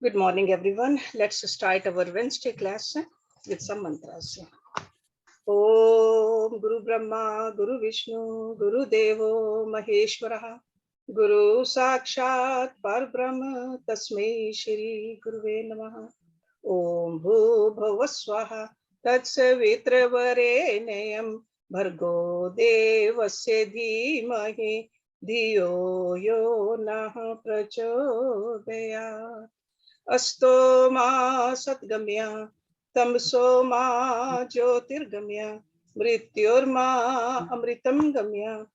Good morning, everyone. Let's start our Wednesday class with some mantras. Om Guru Brahma, Guru Vishnu, Guru Devo Maheshwara, Guru Sakshat Parbrahma, Tasmai Shri Guruve Namaha. Om Bhu Bhavaswaha, Tatsavitra Bhargo Devasya Dhimahi, Dhiyo Yo Nah Prachodayat. Asto ma satgamya, tamso ma jyotirgamya, mrityorma amritam gamya.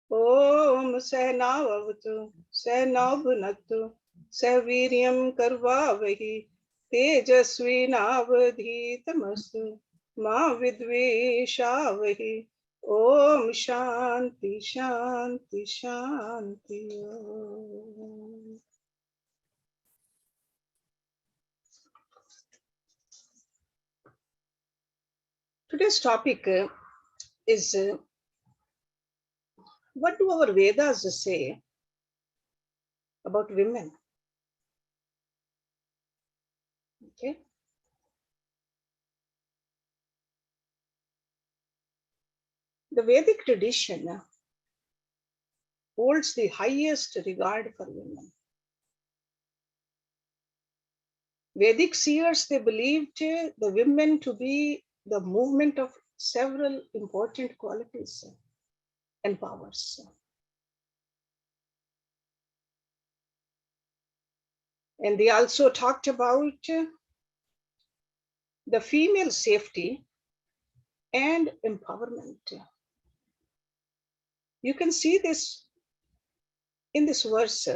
Om Sahnavavatu, Sahnavbhunaktu, Saviryam Karvavahi, Tejasvi Navadhitamastu, Ma Vidvishavahi. Om Shanti Shanti Shanti. Om. Today's topic is what do our Vedas say about women? Okay. The Vedic tradition holds the highest regard for women. Vedic seers, they believed the women to be the movement of several important qualities and powers. And they also talked about the female safety and empowerment. You can see this in this verse,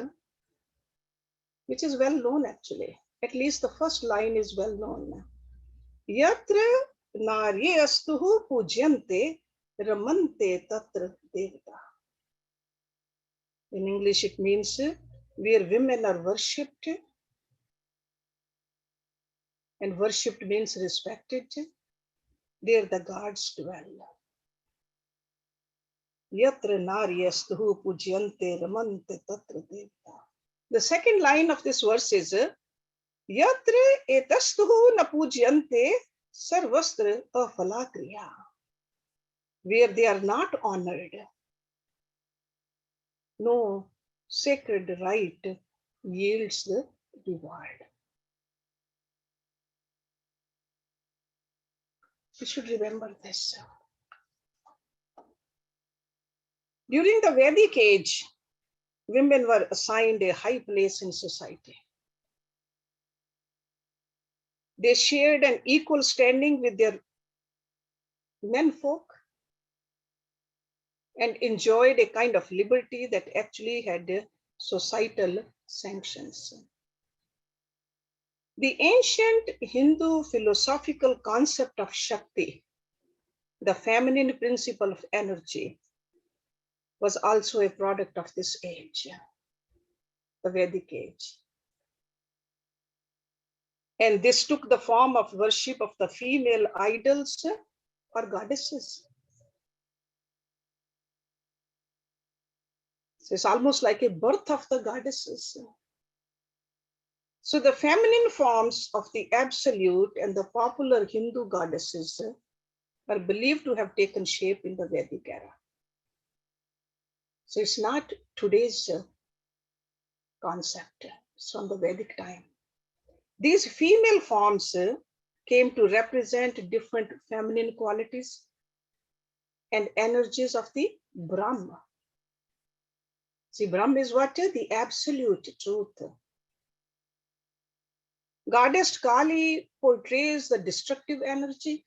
which is well known actually. At least the first line is well known. Yatra narye astuhu pujyante ramante tatra devata. In English, it means where women are worshipped, and worshipped means respected, there the gods dwell. Yatra narye astuhu pujyante ramante tatra devata. The second line of this verse is Yatra etastuhu na pujyante sarvastra afalakriya. Where they are not honored, no sacred right yields the reward. We should remember this. During the Vedic age, women were assigned a high place in society. They shared an equal standing with their menfolk and enjoyed a kind of liberty that actually had societal sanctions. The ancient Hindu philosophical concept of Shakti, the feminine principle of energy, was also a product of this age, the Vedic age. And this took the form of worship of the female idols or goddesses. So it's almost like a birth of the goddesses. So the feminine forms of the absolute and the popular Hindu goddesses are believed to have taken shape in the Vedic era. So it's not today's concept, it's from the Vedic time. These female forms came to represent different feminine qualities and energies of the Brahma. See, Brahma is what? The absolute truth. Goddess Kali portrays the destructive energy,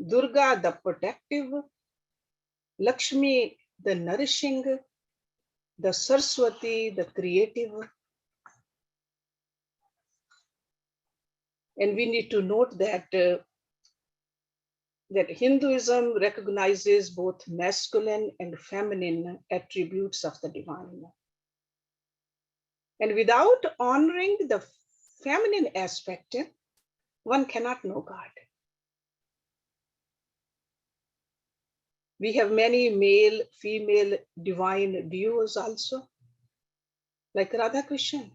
Durga the protective, Lakshmi the nourishing, the Saraswati the creative. And we need to note that that Hinduism recognizes both masculine and feminine attributes of the divine. And without honoring the feminine aspect, one cannot know God. We have many male, female, divine duos also, like Radha Krishna.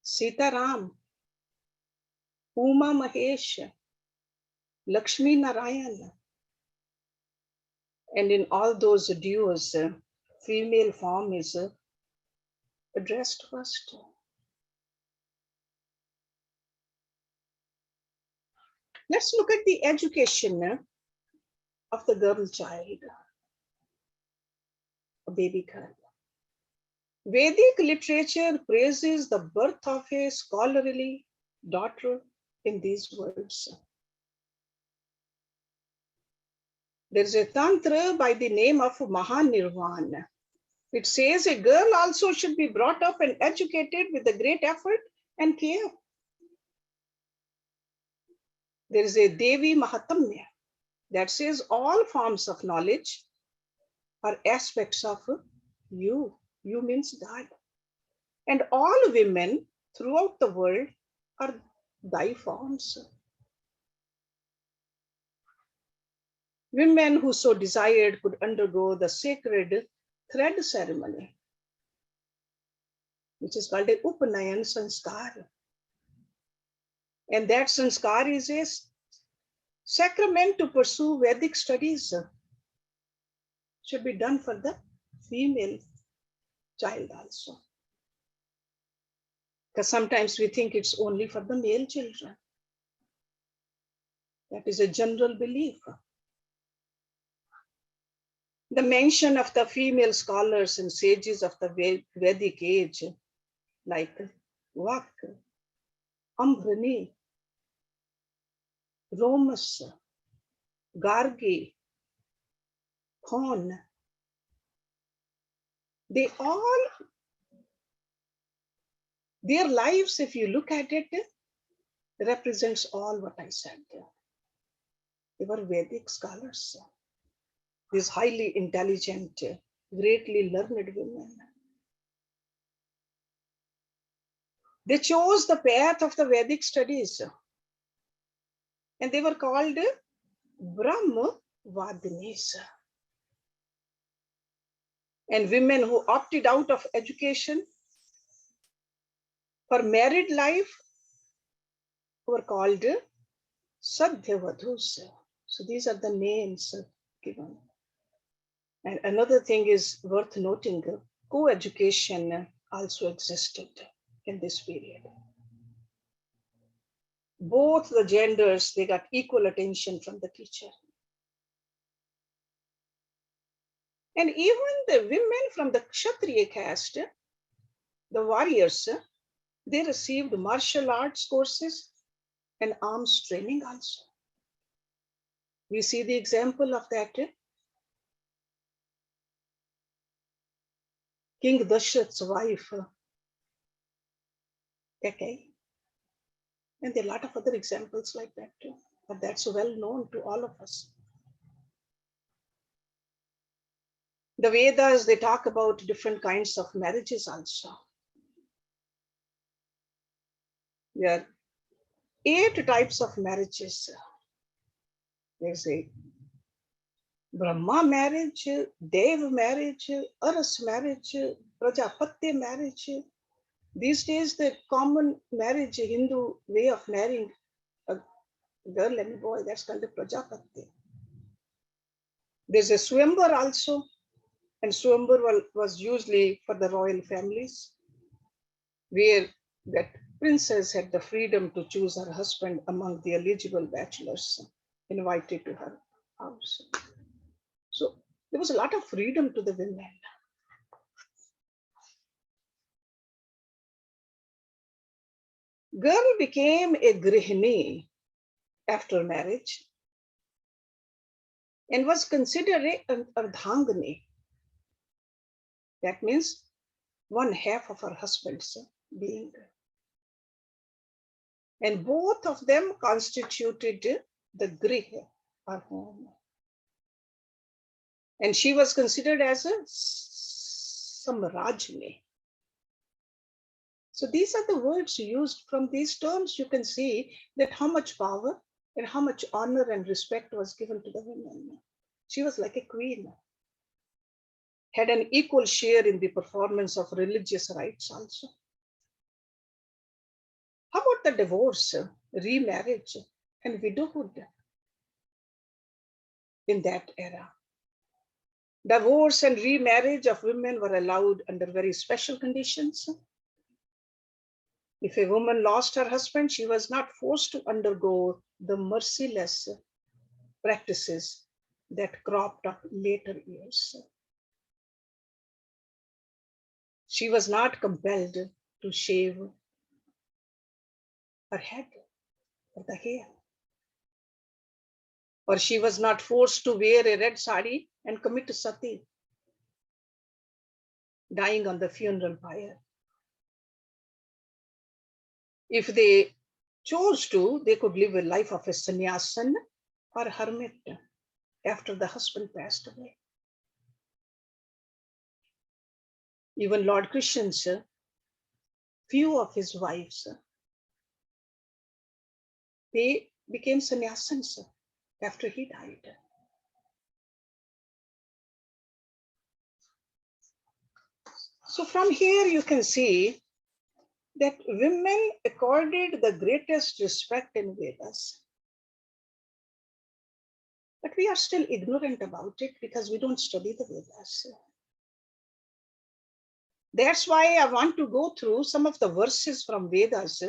Sitaram, Uma Mahesh, Lakshmi Narayana. And in all those duos, female form is addressed first. Let's look at the education of the girl child, a baby girl. Vedic literature praises the birth of a scholarly daughter in these words. There is a tantra by the name of Mahanirvan. It says a girl also should be brought up and educated with a great effort and care. There is a Devi Mahatamya that says all forms of knowledge are aspects of you. You means God. And all women throughout the world are thy forms. Women who so desired could undergo the sacred thread ceremony, which is called a Upanayan Sanskar. And that Sanskar is a sacrament to pursue Vedic studies. Should be done for the female child also. Because sometimes we think it's only for the male children. That is a general belief. The mention of the female scholars and sages of the Vedic age, like Vak, Ambrani, Romus, Gargi, Thon, they all, their lives, if you look at it, represents all what I said. They were Vedic scholars. These highly intelligent, greatly learned women. They chose the path of the Vedic studies. And they were called Brahma Vadinis. And women who opted out of education for married life were called Sadhyavadhus. So these are the names given. And another thing is worth noting, co-education also existed in this period. Both the genders, they got equal attention from the teacher. And even the women from the Kshatriya caste, the warriors, they received martial arts courses and arms training also. We see the example of that. King Dashrath's wife, okay. And there are a lot of other examples like that too, but that's well known to all of us. The Vedas, they talk about different kinds of marriages also. There are 8 types of marriages. There's a Brahma marriage, Dev marriage, Aras marriage, Prajapati marriage. These days, the common marriage, Hindu way of marrying a girl and a boy, that's called a Prajapati. There's a Swambar also, and Swambar was usually for the royal families, where that princess had the freedom to choose her husband among the eligible bachelors invited to her house. So there was a lot of freedom to the women. Girl became a grihini after marriage and was considered an ardhangani. That means one half of her husband's being. And both of them constituted the grih, or home. And she was considered as a samrajni. So these are the words used. From these terms, you can see that how much power and how much honor and respect was given to the women. She was like a queen, had an equal share in the performance of religious rites also. not the divorce, remarriage, and widowhood in that era. Divorce and remarriage of women were allowed under very special conditions. If a woman lost her husband, she was not forced to undergo the merciless practices that cropped up later years. She was not compelled to shave her head or the hair. Or she was not forced to wear a red sari and commit sati, dying on the funeral pyre. If they chose to, they could live a life of a sannyasin or hermit after the husband passed away. Even Lord Krishna's few of his wives, they became sannyasins after he died. So from here you can see that women accorded the greatest respect in Vedas. But we are still ignorant about it because we don't study the Vedas. That's why I want to go through some of the verses from Vedas.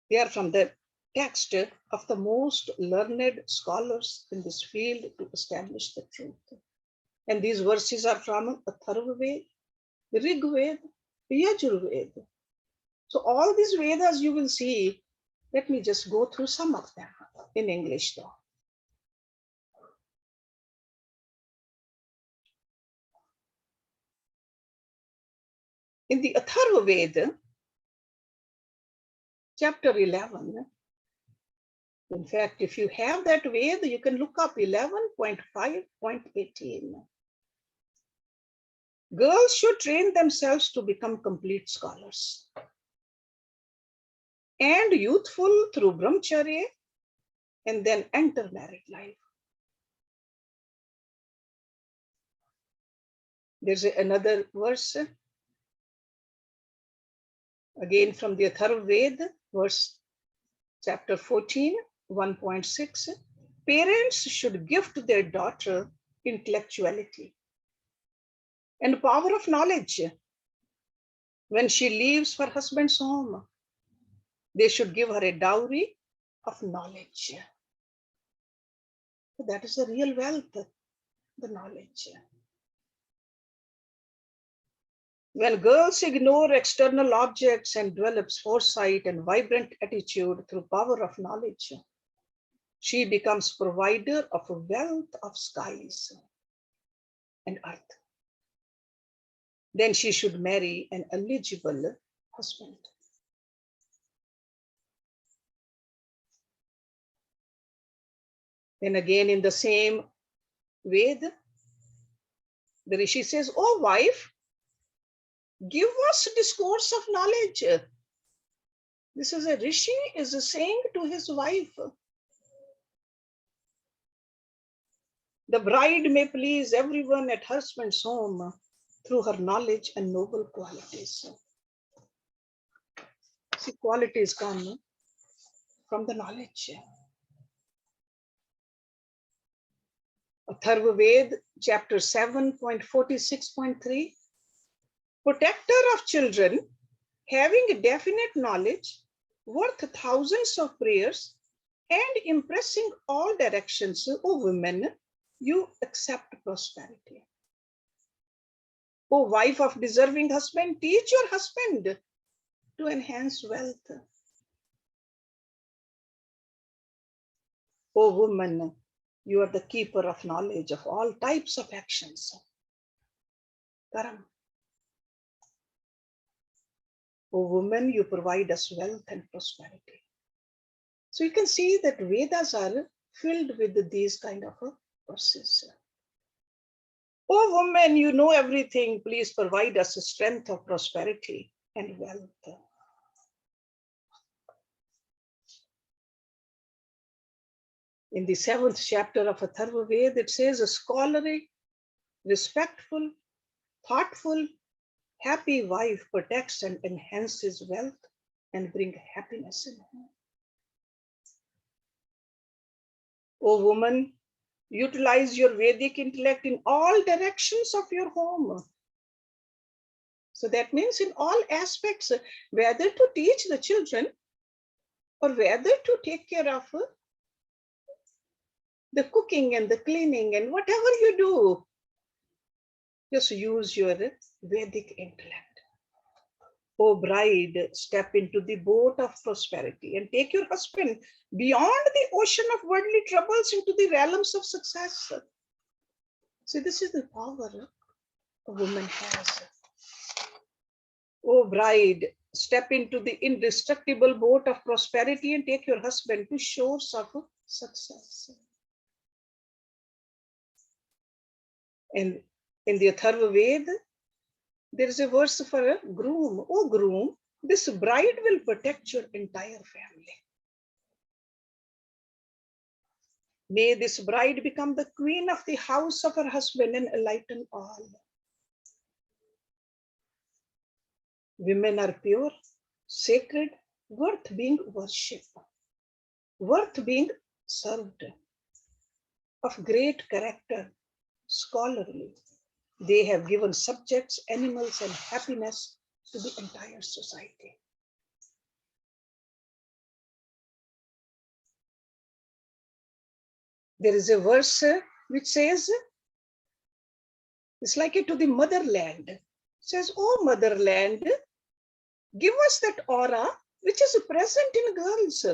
They are from the text of the most learned scholars in this field to establish the truth. And these verses are from Atharva Veda, Rig Veda, Yajur Veda. So all these Vedas you will see, let me just go through some of them in English though. In the Atharva Veda, chapter 11, in fact, if you have that Veda, you can look up 11.5.18. Girls should train themselves to become complete scholars and youthful through brahmacharya and then enter married life. There's another verse, again from the Atharva Veda, verse chapter 14, 1.6. Parents should gift their daughter intellectuality and power of knowledge. When she leaves her husband's home, they should give her a dowry of knowledge. So that is the real wealth, the knowledge. When girls ignore external objects and develops foresight and vibrant attitude through power of knowledge, she becomes provider of a wealth of skies and earth. Then she should marry an eligible husband. Then again in the same Veda, the Rishi says, "Oh wife, give us discourse of knowledge." This is a Rishi is saying to his wife. The bride may please everyone at her husband's home through her knowledge and noble qualities. See, qualities come from the knowledge. Atharva Veda, chapter 7.46.3. Protector of children, having a definite knowledge, worth thousands of prayers, and impressing all directions, O women, you accept prosperity. O wife of deserving husband, teach your husband to enhance wealth. O woman, you are the keeper of knowledge of all types of actions. Karam. O woman, you provide us wealth and prosperity. So you can see that Vedas are filled with these kind of verses. O woman, you know everything. Please provide us a strength of prosperity and wealth. In the 7th chapter of Atharva Veda, it says, a scholarly, respectful, thoughtful, happy wife protects and enhances wealth and bring happiness in home. O woman, utilize your Vedic intellect in all directions of your home. So that means in all aspects, whether to teach the children or whether to take care of the cooking and the cleaning and whatever you do, just use your Vedic intellect. O bride, step into the boat of prosperity and take your husband beyond the ocean of worldly troubles into the realms of success. See, this is the power a woman has. O bride, step into the indestructible boat of prosperity and take your husband to shores of success. And in the Atharva Veda, there is a verse for a groom. O groom, this bride will protect your entire family. May this bride become the queen of the house of her husband and enlighten all. Women are pure, sacred, worth being worshipped, worth being served, of great character, scholarly. They have given subjects, animals, and happiness to the entire society. There is a verse which says, it's like it to the motherland. It says, oh motherland, give us that aura which is present in girls.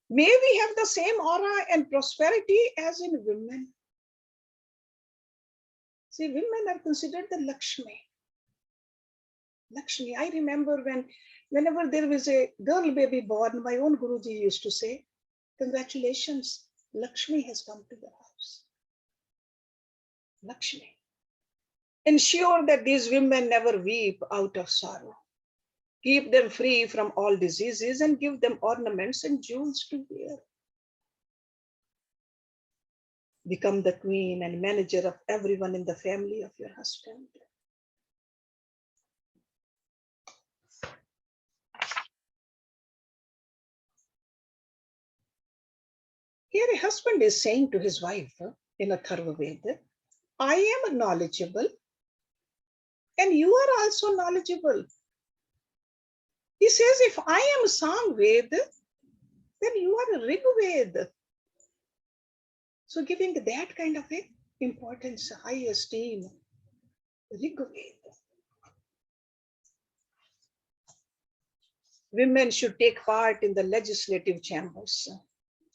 May we have the same aura and prosperity as in women. See, women are considered the Lakshmi. Lakshmi, I remember whenever there was a girl baby born, my own Guruji used to say, congratulations, Lakshmi has come to the house. Lakshmi. Ensure that these women never weep out of sorrow. Keep them free from all diseases and give them ornaments and jewels to wear. Become the queen and manager of everyone in the family of your husband. Here a husband is saying to his wife in Atharva Veda, I am knowledgeable and you are also knowledgeable. He says, if I am Sam Veda, then you are Rig Veda. So giving that kind of a importance, high esteem, Rig Veda. Women should take part in the legislative chambers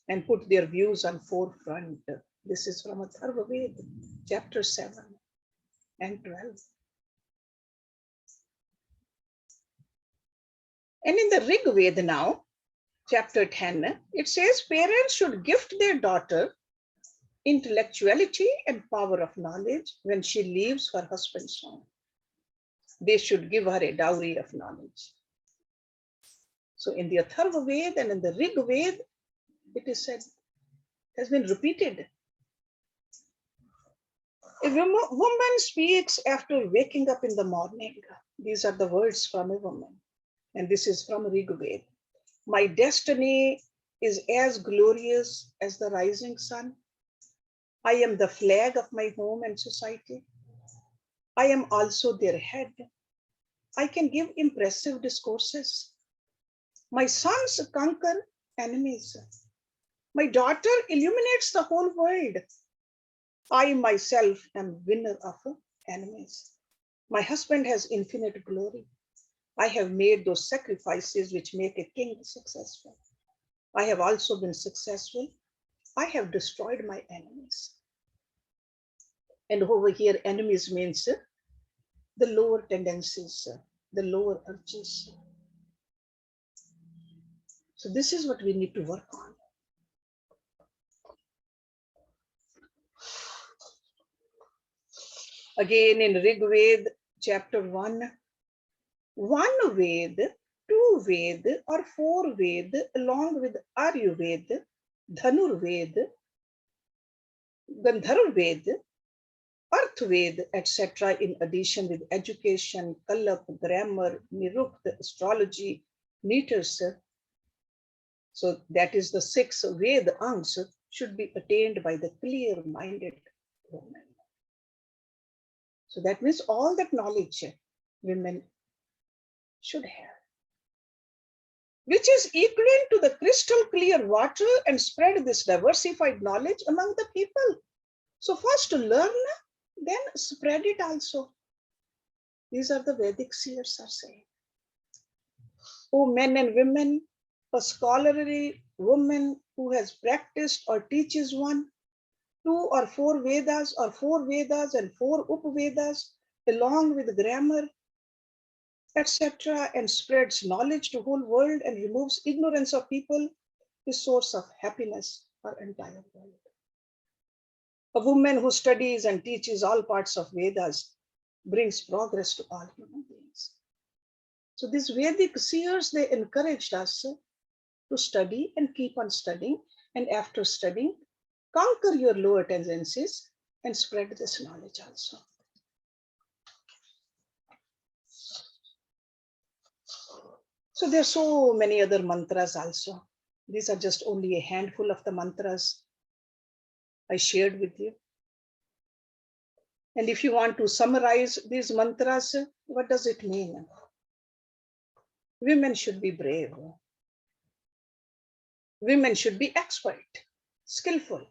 and put their views on forefront. This is from Atharva Veda, chapter 7 and 12. And in the Rig Veda now, chapter 10, it says parents should gift their daughter intellectuality and power of knowledge when she leaves her husband's home. They should give her a dowry of knowledge. So in the Atharva Veda and in the Rig Veda, it is said, has been repeated. A woman speaks after waking up in the morning. These are the words from a woman. And this is from Rig Veda. My destiny is as glorious as the rising sun. I am the flag of my home and society. I am also their head. I can give impressive discourses. My sons conquer enemies. My daughter illuminates the whole world. I myself am winner of enemies. My husband has infinite glory. I have made those sacrifices which make a king successful. I have also been successful. I have destroyed my enemies. And over here, enemies means the lower tendencies, the lower urges. So this is what we need to work on. Again in Rig Veda, chapter 1, one Veda, two Veda or four Veda along with Ayurveda, Dhanurveda, Gandharva Veda Arthved, etc. in addition with education, kalap, grammar, nirukt, astrology, meters. So that is the 6 Ved angs should be attained by the clear-minded woman. So that means all that knowledge women should have, which is equivalent to the crystal clear water, and spread this diversified knowledge among the people. So first to learn, then spread it also. These are the Vedic seers are saying. Oh, men and women, a scholarly woman who has practiced or teaches 1, 2 or 4 Vedas, or 4 Vedas and 4 Upavedas, along with grammar, etc., and spreads knowledge to whole world and removes ignorance of people, is source of happiness for entire world. A woman who studies and teaches all parts of Vedas brings progress to all human beings. So these Vedic seers, they encouraged us to study and keep on studying, and after studying, conquer your lower tendencies and spread this knowledge also. So there are so many other mantras also. These are just only a handful of the mantras I shared with you. And if you want to summarize these mantras, what does it mean? Women should be brave. Women should be expert, skillful.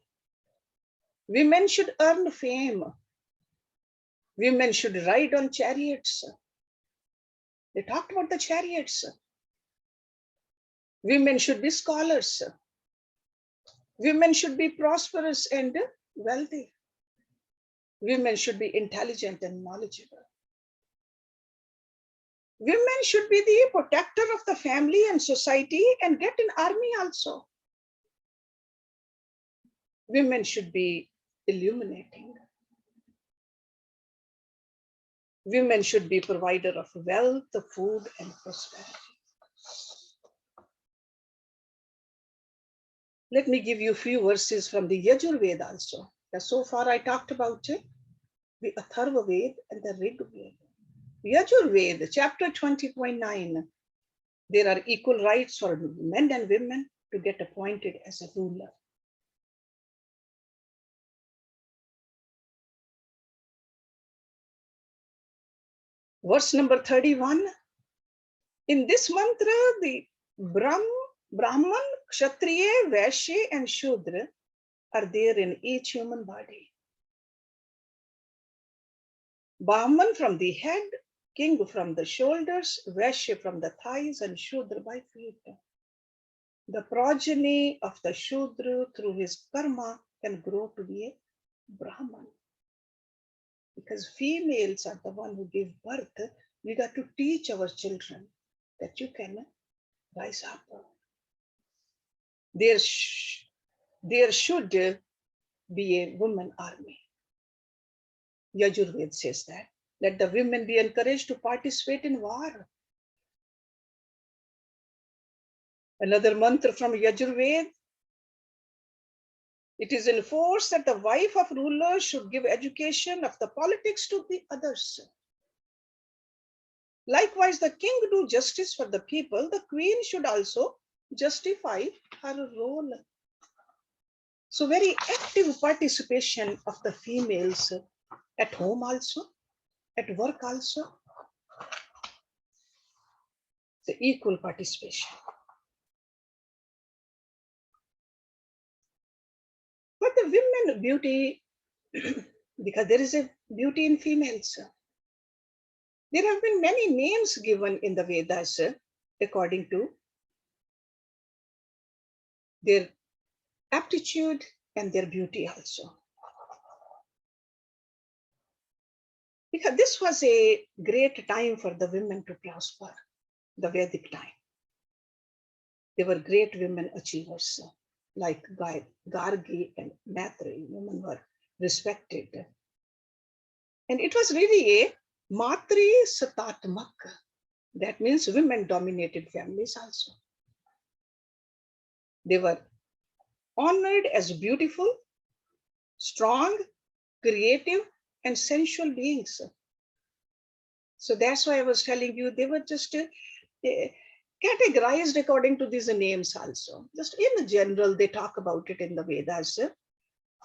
Women should earn fame. Women should ride on chariots. They talked about the chariots. Women should be scholars. Women should be prosperous and wealthy. Women should be intelligent and knowledgeable. Women should be the protector of the family and society and get an army also. Women should be illuminating. Women should be provider of wealth, food, and prosperity. Let me give you a few verses from the Yajurveda also. So far I talked about the Atharva Veda and the Rig Veda. Yajurveda, chapter 20.9. There are equal rights for men and women to get appointed as a ruler. Verse number 31. In this mantra, the Brahman, Kshatriya, Vaishya, and Shudra are there in each human body. Brahman from the head, king from the shoulders, Vaishya from the thighs, and Shudra by feet. The progeny of the Shudra through his karma can grow to be a Brahman. Because females are the one who give birth, we got to teach our children that you can rise up. There should be a woman army. Yajurveda says that. Let the women be encouraged to participate in war. Another mantra from Yajurveda. It is enforced that the wife of ruler should give education of the politics to the others. Likewise, the king do justice for the people. The queen should also justify her role. So very active participation of the females at home also, at work also. The equal participation. But the women beauty, because there is a beauty in females. There have been many names given in the Vedas according to their aptitude and their beauty also. Because this was a great time for the women to prosper, the Vedic time. They were great women achievers, like Gargi and Maitreyi. Women were respected. And it was really a Matri Satatmak. That means women dominated families also. They were honored as beautiful, strong, creative, and sensual beings. So that's why I was telling you, they were just categorized according to these names also. Just in general, they talk about it in the Vedas.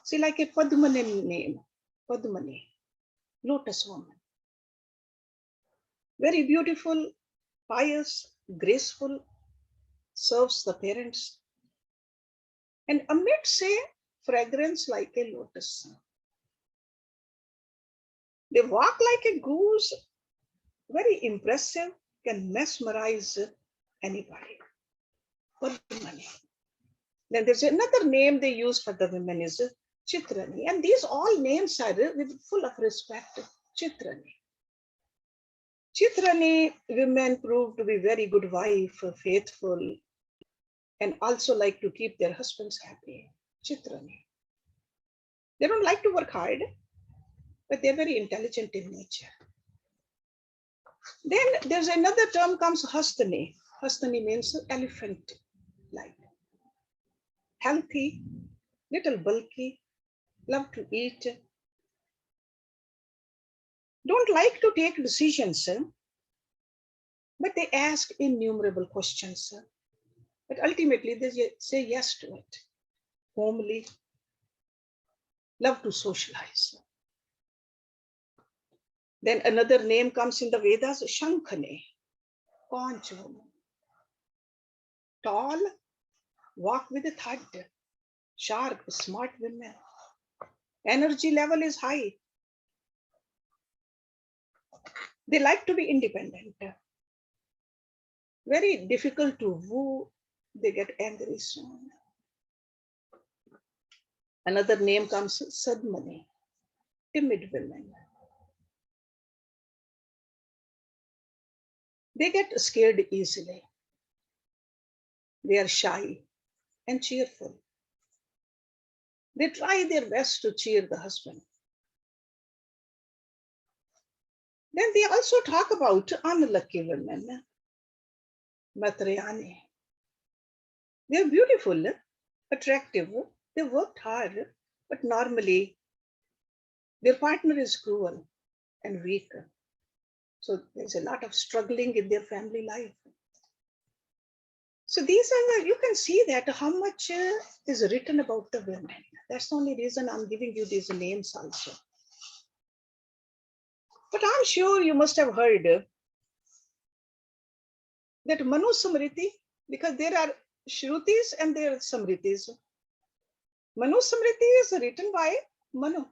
See, like a Padmani name, Padmani, lotus woman. Very beautiful, pious, graceful, serves the parents, and emits a fragrance like a lotus. They walk like a goose, very impressive, can mesmerize anybody. Padmani. Then there's another name they use for the women is Chitrani. And these all names are with full of respect. Chitrani. Chitrani women proved to be very good wife, faithful, and also like to keep their husbands happy. Chitrani. They don't like to work hard, but they're very intelligent in nature. Then there's another term comes Hastani. Hastani means elephant-like. Healthy, little bulky, love to eat, don't like to take decisions, but they ask innumerable questions. But ultimately, they say yes to it. Homely, love to socialize. Then another name comes in the Vedas, Shankhane, conch woman. Tall, walk with a thud, sharp, smart women. Energy level is high. They like to be independent. Very difficult to woo. They get angry soon. Another name comes Sadmani, timid women. They get scared easily. They are shy and cheerful. They try their best to cheer the husband. Then they also talk about unlucky women, Matrayani. They are beautiful, attractive, they worked hard, but normally their partner is cruel and weak. So there's a lot of struggling in their family life. So these are, you can see that how much is written about the women. That's the only reason I'm giving you these names also. But I'm sure you must have heard that Manu Samriti, because there are Shrutis and there are Samritis. Manu Samriti is written by Manu,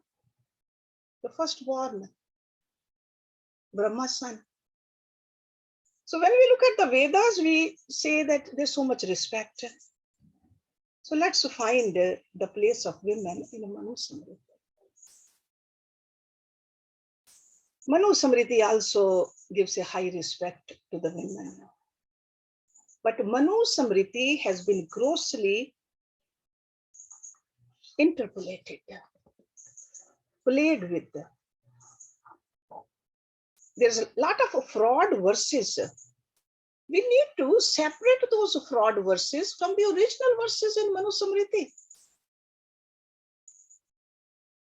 the firstborn, Brahma's son. So when we look at the Vedas, we say that there's so much respect. So let's find the place of women in Manu Samriti. Manu Samriti also gives a high respect to the women. But Manu Samriti has been grossly interpolated, played with. There's a lot of fraud verses. We need to separate those fraud verses from the original verses in Manu Samriti.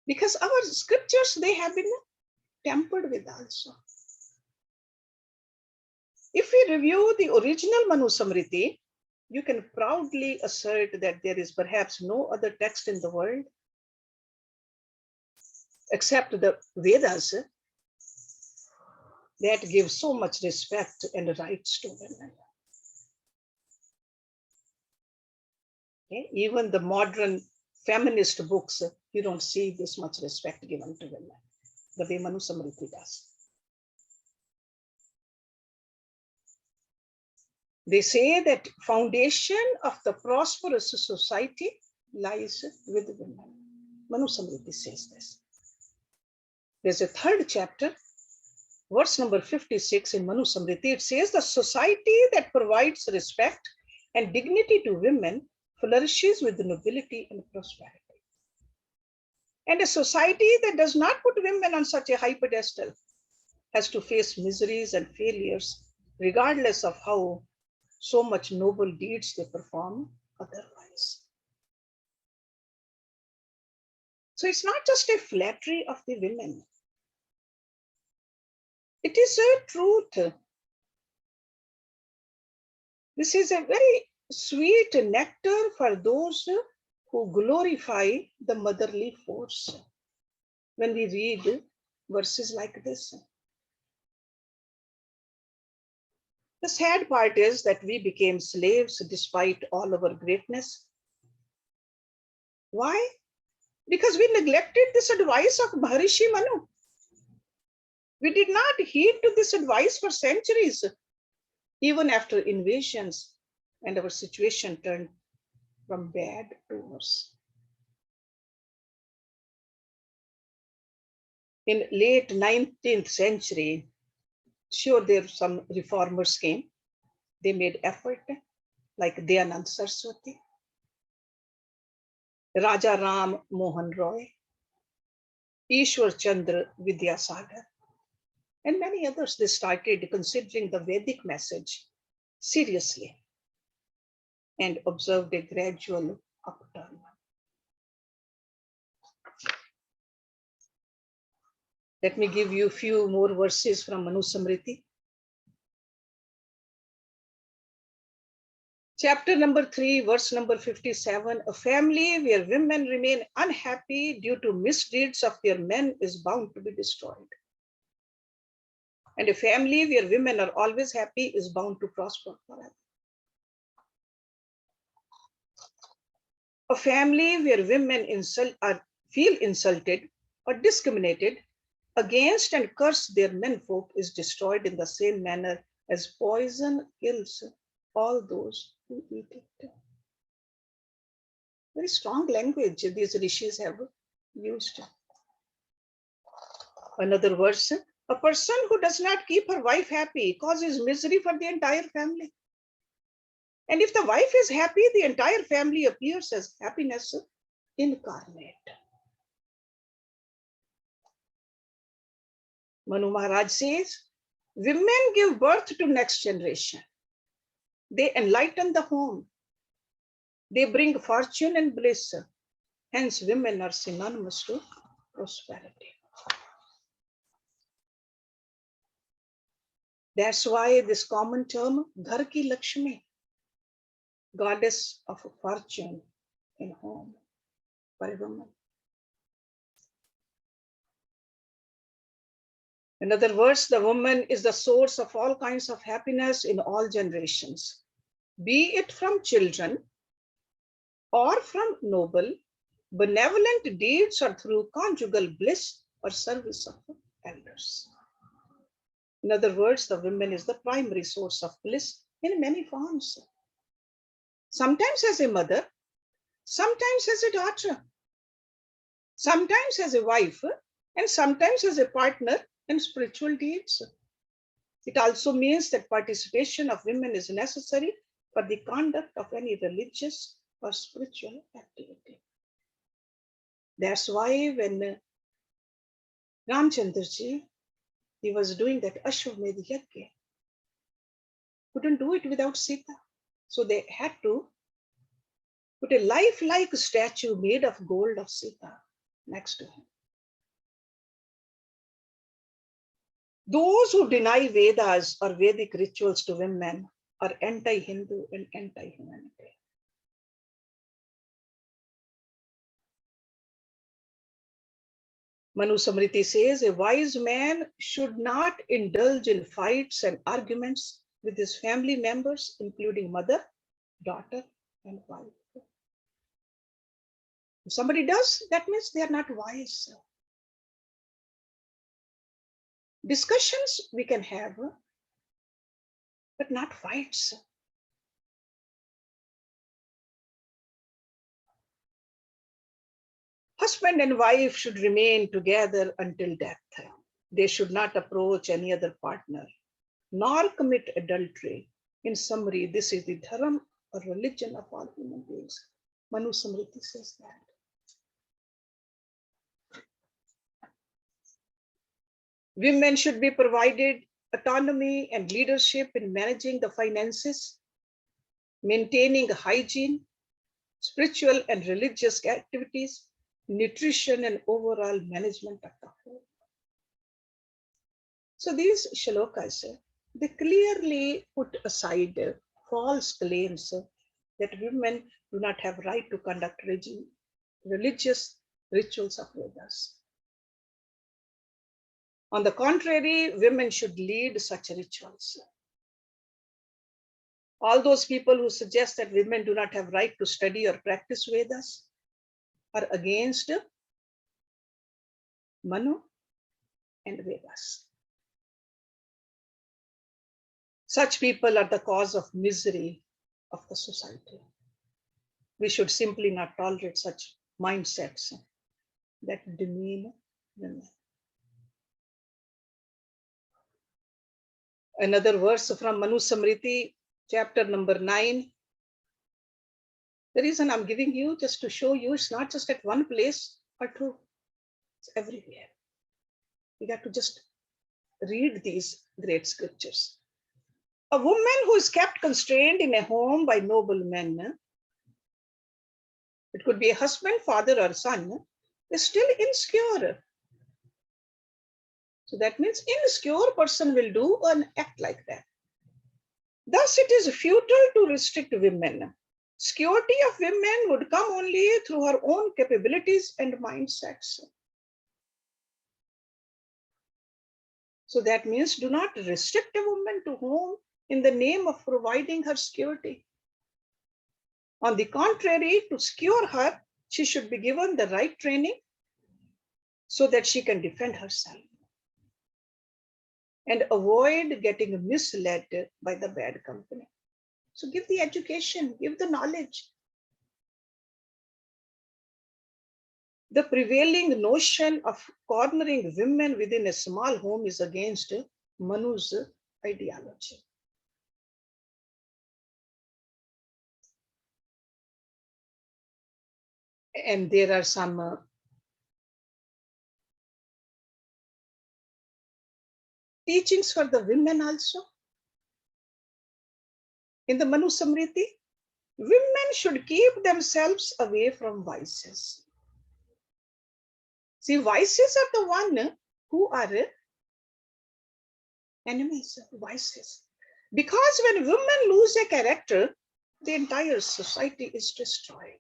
Because our scriptures, they have been tampered with also. If we review the original Manu Samriti, you can proudly assert that there is perhaps no other text in the world except the Vedas that give so much respect and rights to women. Okay? Even the modern feminist books, you don't see this much respect given to women, the way Manu Samriti does. They say that foundation of the prosperous society lies with women. Manu Samriti says this. There's a third chapter, verse number 56 in Manu Samriti. It says the society that provides respect and dignity to women flourishes with nobility and prosperity. And a society that does not put women on such a high pedestal has to face miseries and failures, regardless of how so much noble deeds they perform otherwise. So it's not just a flattery of the women. It is a truth. This is a very sweet nectar for those who glorify the motherly force. When we read verses like this, the sad part is that we became slaves despite all our greatness. Why? Because we neglected this advice of Maharishi Manu. We did not heed to this advice for centuries, even after invasions, and our situation turned from bad to worse. In late 19th century, sure, there some reformers came. They made effort, like Dayanand Saraswati, Raja Ram Mohan Roy, Ishwar Chandra Vidyasagar, and many others. They started considering the Vedic message seriously and observed a gradual upturn. Let me give you a few more verses from Manu Samriti. Chapter number 3, verse number 57. A family where women remain unhappy due to misdeeds of their men is bound to be destroyed. And a family where women are always happy is bound to prosper forever. A family where women feel insulted or discriminated against and curse their menfolk is destroyed in the same manner as poison kills all those who eat it. Very strong language these rishis have used. Another verse, a person who does not keep her wife happy causes misery for the entire family. And if the wife is happy, the entire family appears as happiness incarnate. Manu Maharaj says, women give birth to next generation. They enlighten the home. They bring fortune and bliss. Hence, women are synonymous to prosperity. That's why this common term, Ghar ki Lakshmi, goddess of fortune in home for a woman. In other words, the woman is the source of all kinds of happiness in all generations, be it from children or from noble, benevolent deeds or through conjugal bliss or service of elders. In other words, the woman is the primary source of bliss in many forms. Sometimes as a mother, sometimes as a daughter, sometimes as a wife, and sometimes as a partner in spiritual deeds. It also means that participation of women is necessary for the conduct of any religious or spiritual activity. That's why when Ramchandraji, he was doing that Ashwamedh Yajna, couldn't do it without Sita. So they had to put a lifelike statue made of gold of Sita next to him. Those who deny Vedas or Vedic rituals to women are anti-Hindu and anti-humanity. Manu Samriti says, a wise man should not indulge in fights and arguments with his family members, including mother, daughter, and wife. If somebody does, that means they are not wise. Discussions we can have, but not fights. Husband and wife should remain together until death. They should not approach any other partner, nor commit adultery. In summary, this is the dharam or religion of all human beings. Manu Samriti says that. Women should be provided autonomy and leadership in managing the finances, maintaining hygiene, spiritual and religious activities, nutrition, and overall management of the home. So these shlokas, they clearly put aside false claims that women do not have right to conduct religious rituals of Vedas. On the contrary, women should lead such rituals. All those people who suggest that women do not have right to study or practice Vedas are against Manu and Vedas. Such people are the cause of misery of the society. We should simply not tolerate such mindsets that demean women. Another verse from Manu Samriti, chapter number 9. The reason I'm giving you just to show you it's not just at one place or two, it's everywhere. We got to just read these great scriptures. A woman who is kept constrained in a home by noble men, it could be a husband, father, or son, is still insecure. So that means insecure person will do an act like that. Thus, it is futile to restrict women. Security of women would come only through her own capabilities and mindsets. So that means do not restrict a woman to home in the name of providing her security. On the contrary, to secure her, she should be given the right training so that she can defend herself and avoid getting misled by the bad company. So give the education, give the knowledge. The prevailing notion of cornering women within a small home is against Manu's ideology. And there are some teachings for the women also. In the Manu Samriti, women should keep themselves away from vices. See, vices are the one who are enemies of vices. Because when women lose a character, the entire society is destroyed.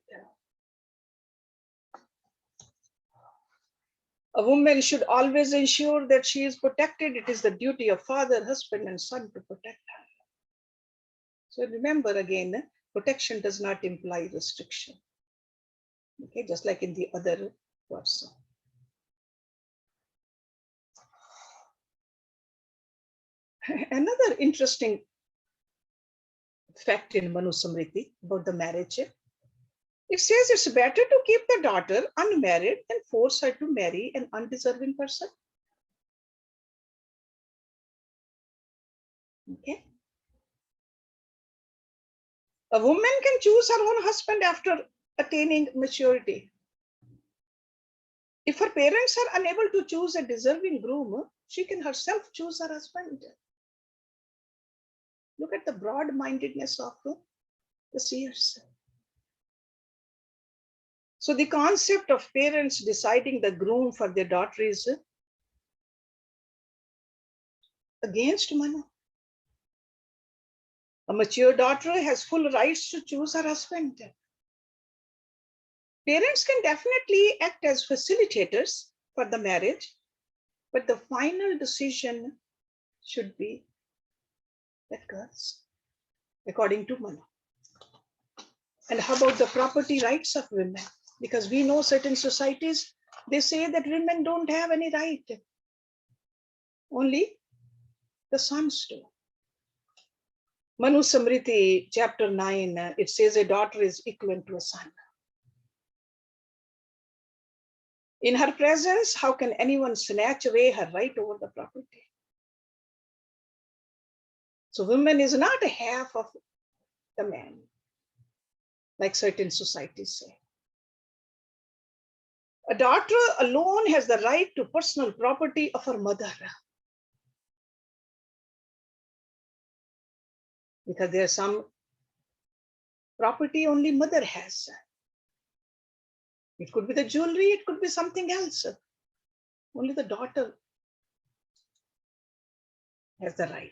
A woman should always ensure that she is protected. It is the duty of father, husband, and son to protect her. So remember again, protection does not imply restriction. Okay, just like in the other verse. Another interesting fact in Manu Samriti about the marriage. It says it's better to keep the daughter unmarried than force her to marry an undeserving person. Okay. A woman can choose her own husband after attaining maturity. If her parents are unable to choose a deserving groom, she can herself choose her husband. Look at the broad-mindedness of the seers. So the concept of parents deciding the groom for their daughter is against Manu. A mature daughter has full rights to choose her husband. Parents can definitely act as facilitators for the marriage, but the final decision should be that girl's, according to Manu. And how about the property rights of women? Because we know certain societies, they say that women don't have any right. Only the sons do. Manu Samriti, chapter 9, it says a daughter is equivalent to a son. In her presence, how can anyone snatch away her right over the property? So woman is not a half of the man, like certain societies say. A daughter alone has the right to personal property of her mother. Because there's some property only mother has. It could be the jewelry, it could be something else. Only the daughter has the right.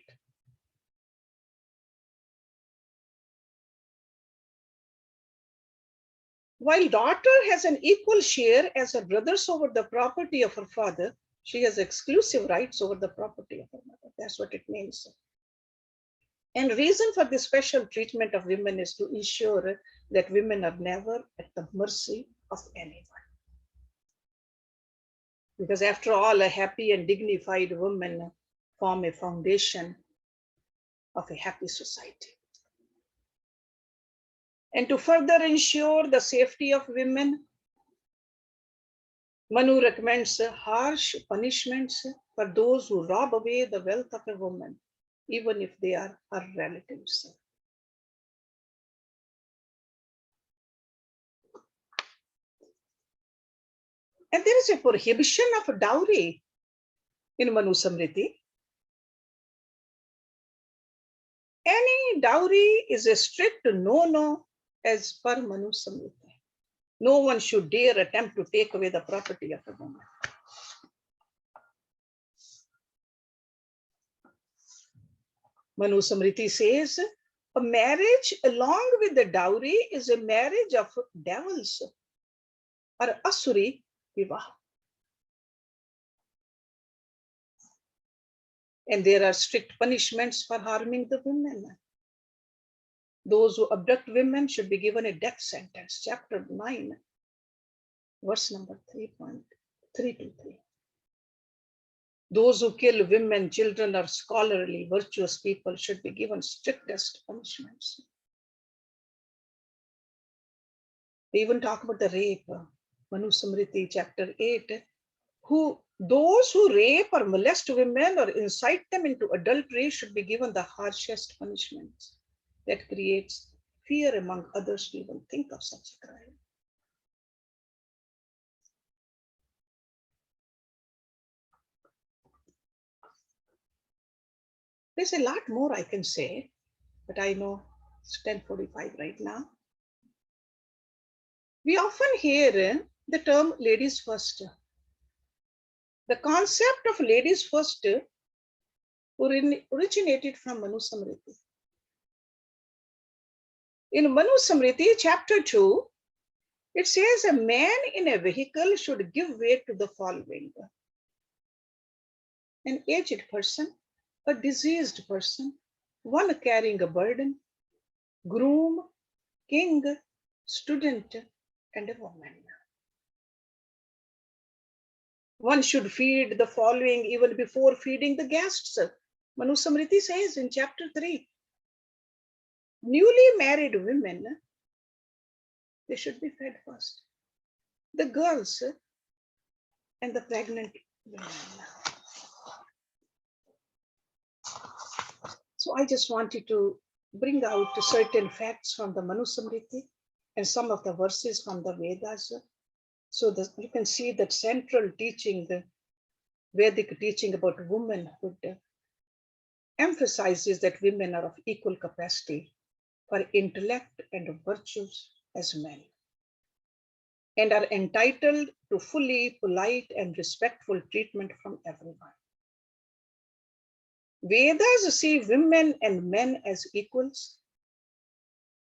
While daughter has an equal share as her brothers over the property of her father, she has exclusive rights over the property of her mother. That's what it means. And reason for this special treatment of women is to ensure that women are never at the mercy of anyone. Because after all, a happy and dignified woman form a foundation of a happy society. And to further ensure the safety of women, Manu recommends harsh punishments for those who rob away the wealth of a woman, even if they are her relatives. And there is a prohibition of dowry in Manu Samriti. Any dowry is a strict no-no as per Manu Samriti. No one should dare attempt to take away the property of a woman. Manu Samriti says, a marriage along with the dowry is a marriage of devils or asuri vivah. And there are strict punishments for harming the women. Those who abduct women should be given a death sentence. Chapter 9, verse number 3.323. Those who kill women, children, or scholarly, virtuous people should be given strictest punishments. They even talk about the rape. Manu Samriti, chapter 8. Those who rape or molest women or incite them into adultery should be given the harshest punishments. That creates fear among others to even think of such a crime. There's a lot more I can say, but I know it's 10:45 right now. We often hear the term ladies first. The concept of ladies first originated from Manu Samriti. In Manu Samriti, chapter 2, it says a man in a vehicle should give way to the following: an aged person, a diseased person, one carrying a burden, groom, king, student, and a woman. One should feed the following even before feeding the guests. Manu Samriti says in chapter 3, newly married women, they should be fed first. The girls and the pregnant women. So I just wanted to bring out certain facts from the Manu Samriti and some of the verses from the Vedas. So that you can see that central teaching, the Vedic teaching about womanhood, emphasizes that women are of equal capacity for intellect and virtues as men, and are entitled to fully polite and respectful treatment from everyone. Vedas see women and men as equals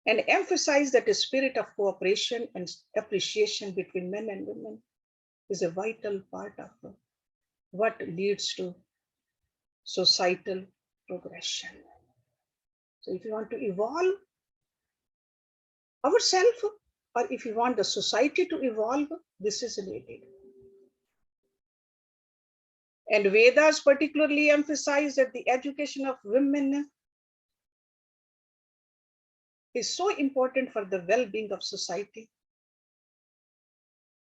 and emphasize that a spirit of cooperation and appreciation between men and women is a vital part of what leads to societal progression. So if you want to evolve ourselves, or if you want the society to evolve, this is needed. And Vedas particularly emphasize that the education of women is so important for the well-being of society.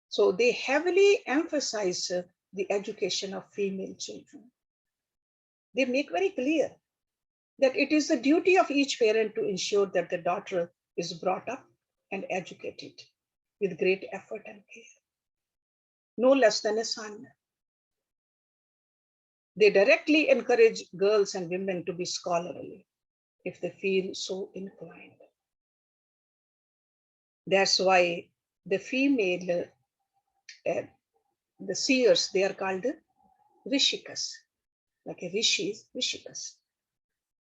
So they heavily emphasize the education of female children. They make very clear that it is the duty of each parent to ensure that the daughter is brought up and educated with great effort and care, no less than a son. They directly encourage girls and women to be scholarly if they feel so inclined. That's why the female, the seers, they are called rishikas. like a rishis, rishikas,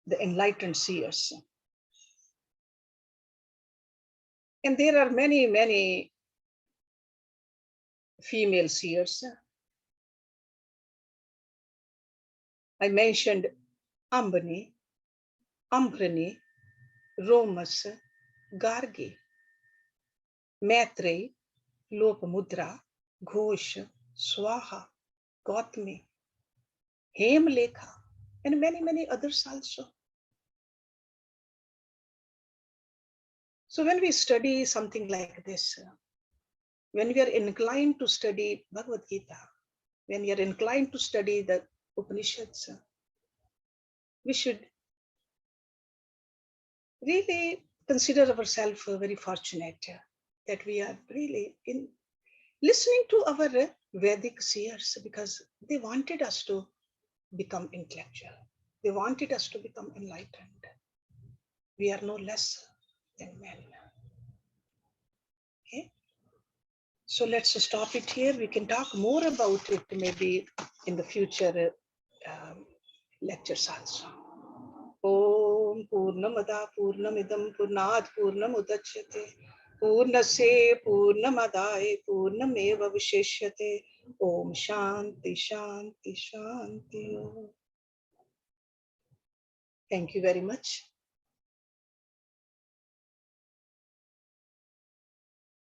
the enlightened seers. And there are many, many female seers. I mentioned Ambani, Ambrani, Romas, Gargi, Maitrey, Lopamudra, Ghosh, Swaha, Gautami, Hemlekha, and many, many others also. So when we study something like this, when we are inclined to study Bhagavad Gita, when we are inclined to study the Upanishads, we should really consider ourselves very fortunate that we are really in listening to our Vedic seers, because they wanted us to become intellectual. They wanted us to become enlightened. We are no less than men. Okay? So let's stop it here. We can talk more about it maybe in the future lectures also. Om Purnamada Purnamidam Purnat Purnamudachyate Purnase Purnamadaya Purnameva Visheshyate. Om Shanti Shanti Shanti. Thank you very much.